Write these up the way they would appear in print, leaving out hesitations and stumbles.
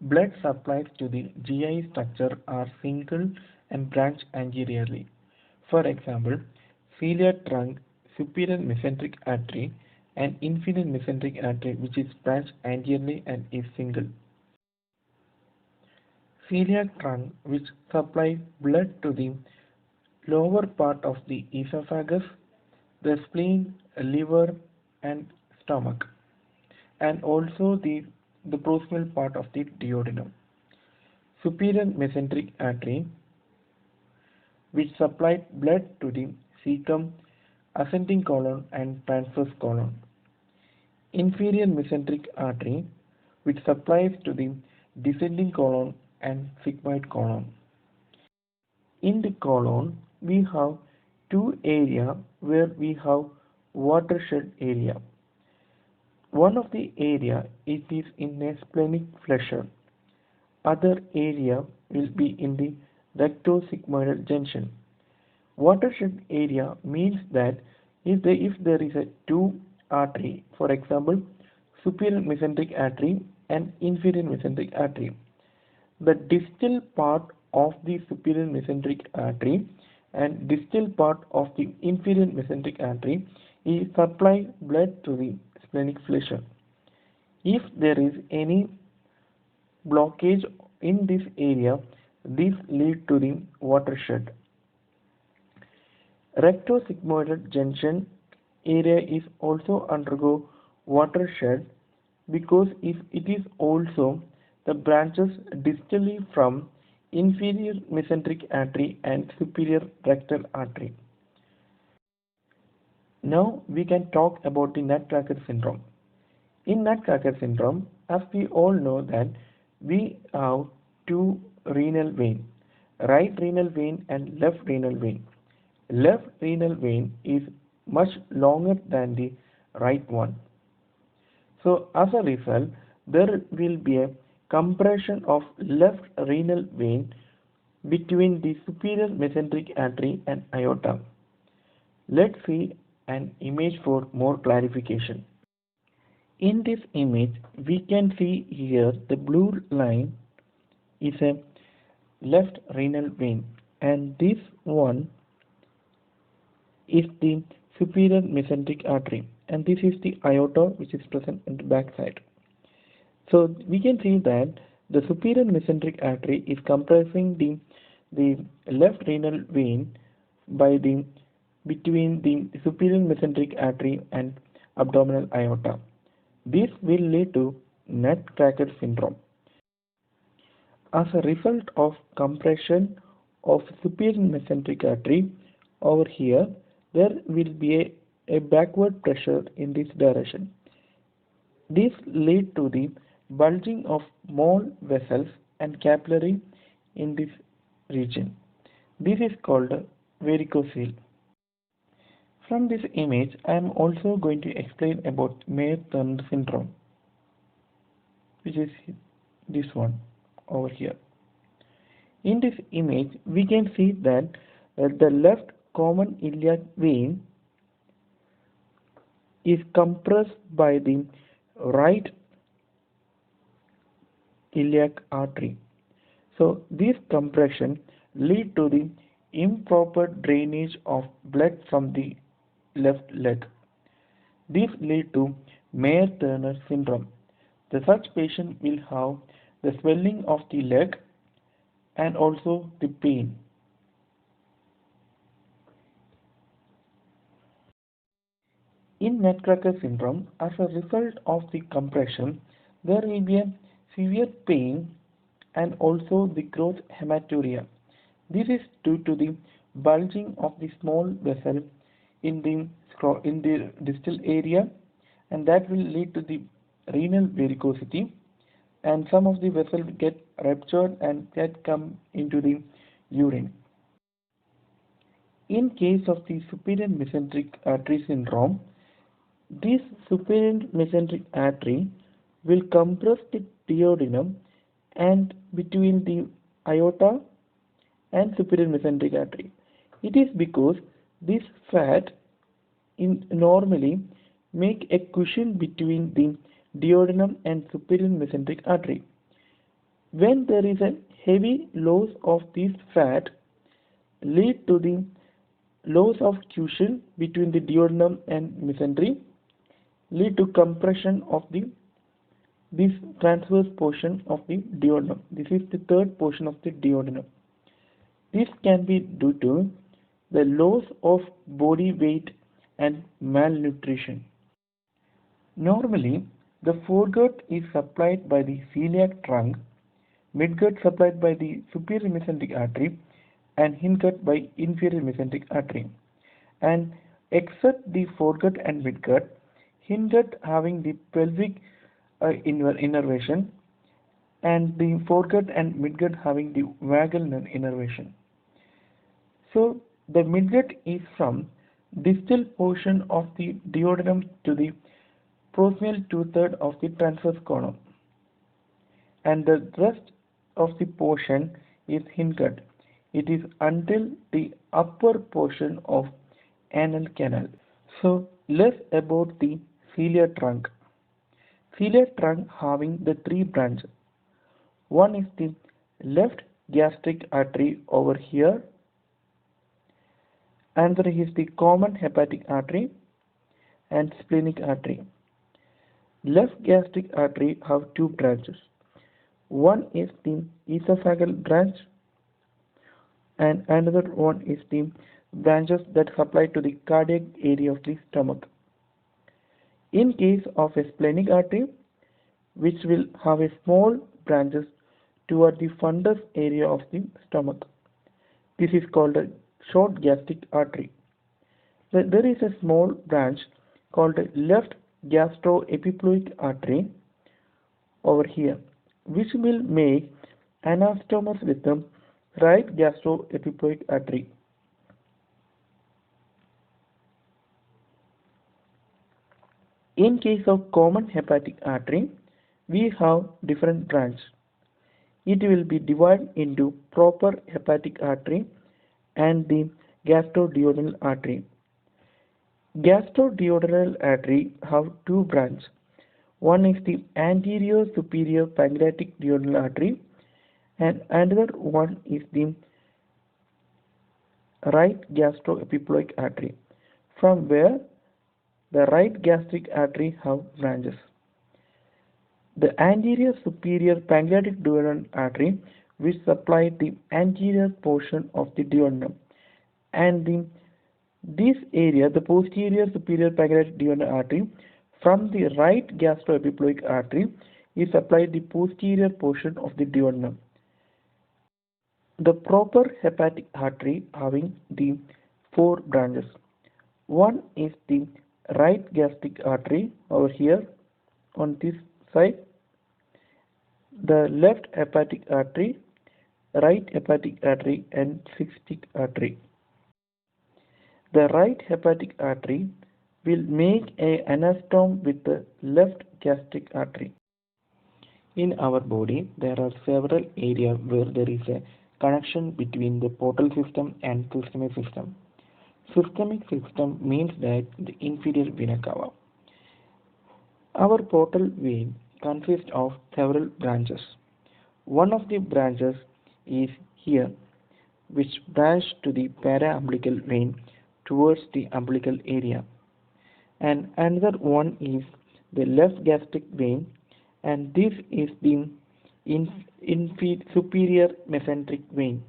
Blood supplies to the GI structure are single and branch anteriorly. For example, celiac trunk, superior mesenteric artery, and inferior mesenteric artery, which is branched anteriorly and is single. Celiac trunk, which supplies blood to the lower part of the esophagus, the spleen, liver, and stomach, and also the proximal part of the duodenum. Superior mesenteric artery, which supplied blood to the cecum, ascending colon, and transverse colon. Inferior mesenteric artery, which supplies to the descending colon and sigmoid colon. In the colon, we have two areas where we have watershed area. One of the area it is in a splenic flexure. Other area will be in the rectosigmoidal junction. Watershed area means that if there is a two artery, for example, superior mesenteric artery and inferior mesenteric artery, the distal part of the superior mesenteric artery and distal part of the inferior mesenteric artery is supply blood to the splenic flexure. If there is any blockage in this area, this lead to the watershed. Rectosigmoidal junction area is also undergo watershed because if it is also the branches distally from inferior mesenteric artery and superior rectal artery. Now we can talk about the Nutcracker syndrome. In Nutcracker syndrome, as we all know that we have two renal veins, right renal vein and left renal vein. Left renal vein is much longer than the right one. So as a result, there will be a compression of left renal vein between the superior mesenteric artery and aorta. Let's see an image for more clarification. In this image, we can see here the blue line is a left renal vein, and this one is the superior mesenteric artery, and this is the aorta which is present in the back side. So we can see that the superior mesenteric artery is compressing the left renal vein by the between the superior mesenteric artery and abdominal aorta. This will lead to Nutcracker syndrome. As a result of compression of superior mesenteric artery over here, there will be a backward pressure in this direction. This lead to the bulging of small vessels and capillary in this region. This is called varicocele. From this image, I am also going to explain about Mayer-Turner syndrome, which is this one over here. In this image, we can see that the left common iliac vein is compressed by the right iliac artery. So this compression lead to the improper drainage of blood from the left leg. This lead to Mayer-Turner syndrome. The such patient will have the swelling of the leg and also the pain. In Nutcracker syndrome, as a result of the compression, there will be a severe pain and also the growth hematuria. This is due to the bulging of the small vessel in the distal area, and that will lead to the renal varicosity, and some of the vessels get ruptured and that come into the urine. In case of the superior mesenteric artery syndrome, this superior mesenteric artery will compress the duodenum and between the aorta and superior mesenteric artery. It is because this fat normally make a cushion between the duodenum and superior mesenteric artery. When there is a heavy loss of this fat, lead to the loss of cushion between the duodenum and mesentery, lead to compression of this transverse portion of the duodenum. This is the third portion of the duodenum. This can be due to the loss of body weight and malnutrition. Normally, the foregut is supplied by the celiac trunk, midgut supplied by the superior mesenteric artery, and hindgut by inferior mesenteric artery. And except the foregut and midgut, hindgut having the pelvic innervation, and the foregut and midgut having the vagal innervation. So the midgut is from distal portion of the duodenum to the proximal two-thirds of the transverse column, and the rest of the portion is hindgut. It is until the upper portion of anal canal. So less about the celiac trunk. Celiac trunk having the three branches. One is the left gastric artery over here, another is the common hepatic artery and splenic artery. Left gastric artery have two branches. One is the esophageal branch and another one is the branches that supply to the cardiac area of the stomach. In case of a splenic artery, which will have a small branches toward the fundus area of the stomach. This is called a short gastric artery. There is a small branch called a left gastroepiploic artery over here, which will make anastomos with the right gastroepiploic artery. In case of common hepatic artery, we have different branches. It will be divided into proper hepatic artery and the gastroduodenal artery. Gastroduodenal artery have two branches. One is the anterior superior pancreatic duodenal artery and another one is the right gastroepiploic artery, from where the right gastric artery have branches. The anterior superior pancreatic duodenal artery which supply the anterior portion of the duodenum, and this area, the posterior superior pancreatic duodenal artery from the right gastroepiploic artery is supplied the posterior portion of the duodenum. The proper hepatic artery having the four branches. One is the right gastric artery over here on this side, the left hepatic artery, right hepatic artery and cystic artery. The right hepatic artery will make an anastom with the left gastric artery. In our body, there are several areas where there is a connection between the portal system and systemic system. Systemic system means that the inferior vena cava. Our portal vein consists of several branches. One of the branches is here, which branch to the para-umbilical vein towards the umbilical area, and another one is the left gastric vein, and this is the superior mesenteric vein.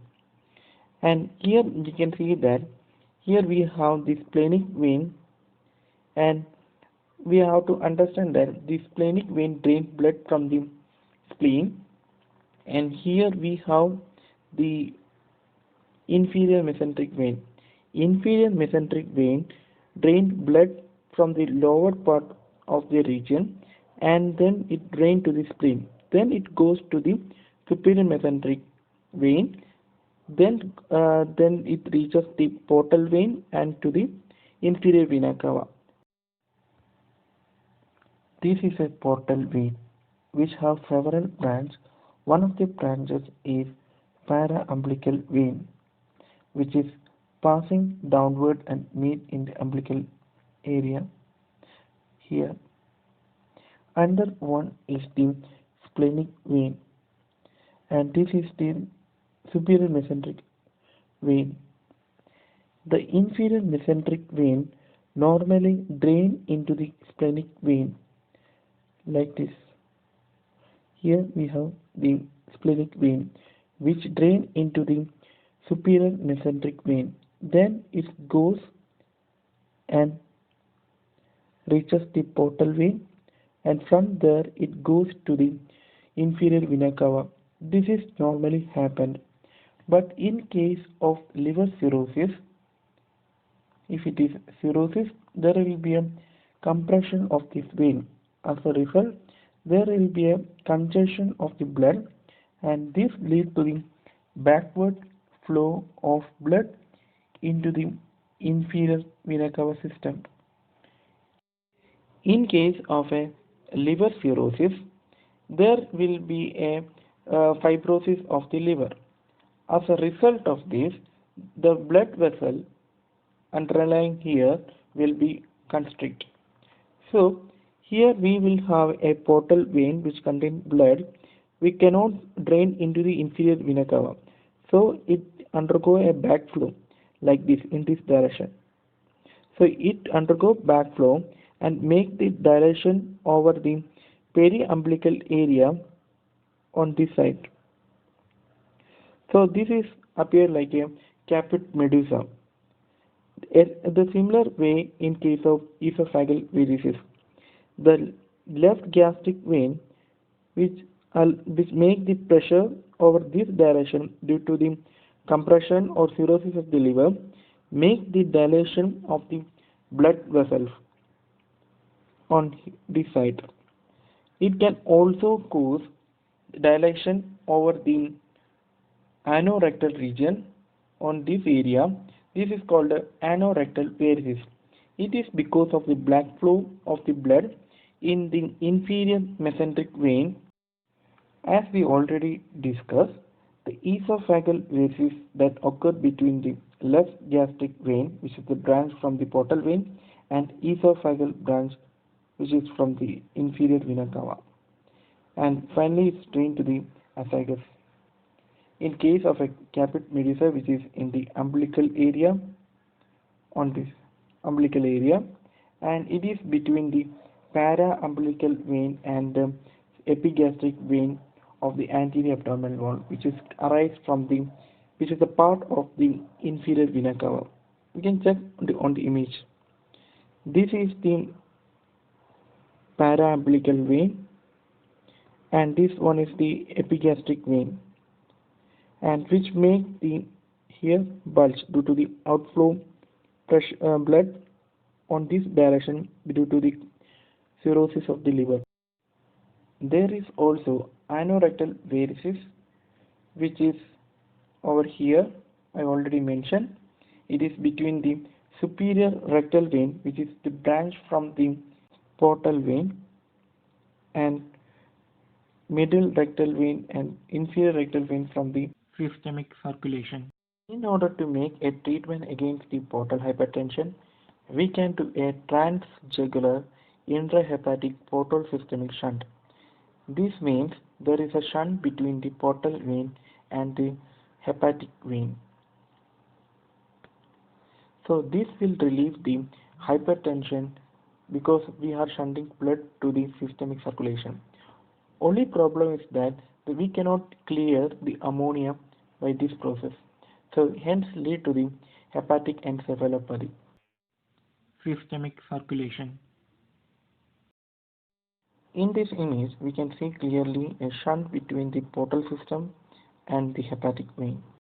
And here you can see that here we have the splenic vein, and we have to understand that the splenic vein drains blood from the spleen, and here we have the inferior mesenteric vein. Inferior mesenteric vein drains blood from the lower part of the region, and then it drains to the spleen. Then it goes to the superior mesenteric vein. Then it reaches the portal vein and to the inferior vena cava. This is a portal vein which have several branches. One of the branches is para-umbilical vein, which is passing downward and meet in the umbilical area here. Another one is the splenic vein, and this is the superior mesenteric vein. The inferior mesenteric vein normally drain into the splenic vein like this. Here we have the splenic vein which drain into the superior mesenteric vein. Then it goes and reaches the portal vein, and from there it goes to the inferior vena cava. This is normally happened, but in case of liver cirrhosis, if it is cirrhosis, there will be a compression of this vein. As a result, there will be a congestion of the blood, and this leads to the backward flow of blood into the inferior vena cava system. In case of a liver cirrhosis, there will be a fibrosis of the liver. As a result of this, the blood vessel underlying here will be constrict. So here we will have a portal vein which contains blood. We cannot drain into the inferior vena cava. So it undergo a backflow like this in this direction. So it undergo backflow and make the dilation over the periumbilical area on this side. So this is appear like a caput medusa. The similar way in case of esophageal varices, the left gastric vein which which make the pressure over this direction due to the compression or cirrhosis of the liver make the dilation of the blood vessels on this side. It can also cause dilation over the anorectal region on this area. This is called anorectal varices. It is because of the black flow of the blood in the inferior mesenteric vein. As we already discussed, the esophageal varices that occur between the left gastric vein, which is the branch from the portal vein, and esophageal branch, which is from the inferior vena cava, and finally it's drained to the esophagus. In case of a caput medusa, which is in the umbilical area, on this umbilical area, and it is between the para-umbilical vein and the epigastric vein of the anterior abdominal wall, which is which is a part of the inferior vena cava. You can check on the image. This is the para-umbilical vein, and this one is the epigastric vein, and which make the here bulge due to the outflow pressure, blood on this direction due to the cirrhosis of the liver. There is also anorectal varices, which is over here. I already mentioned it is between the superior rectal vein, which is the branch from the portal vein, and middle rectal vein and inferior rectal vein from the systemic circulation. In order to make a treatment against the portal hypertension, we can do a transjugular intrahepatic portal systemic shunt. This means there is a shunt between the portal vein and the hepatic vein. So this will relieve the hypertension because we are shunting blood to the systemic circulation. Only problem is that we cannot clear the ammonia by this process. So hence lead to the hepatic encephalopathy. Systemic circulation. In this image, we can see clearly a shunt between the portal system and the hepatic vein.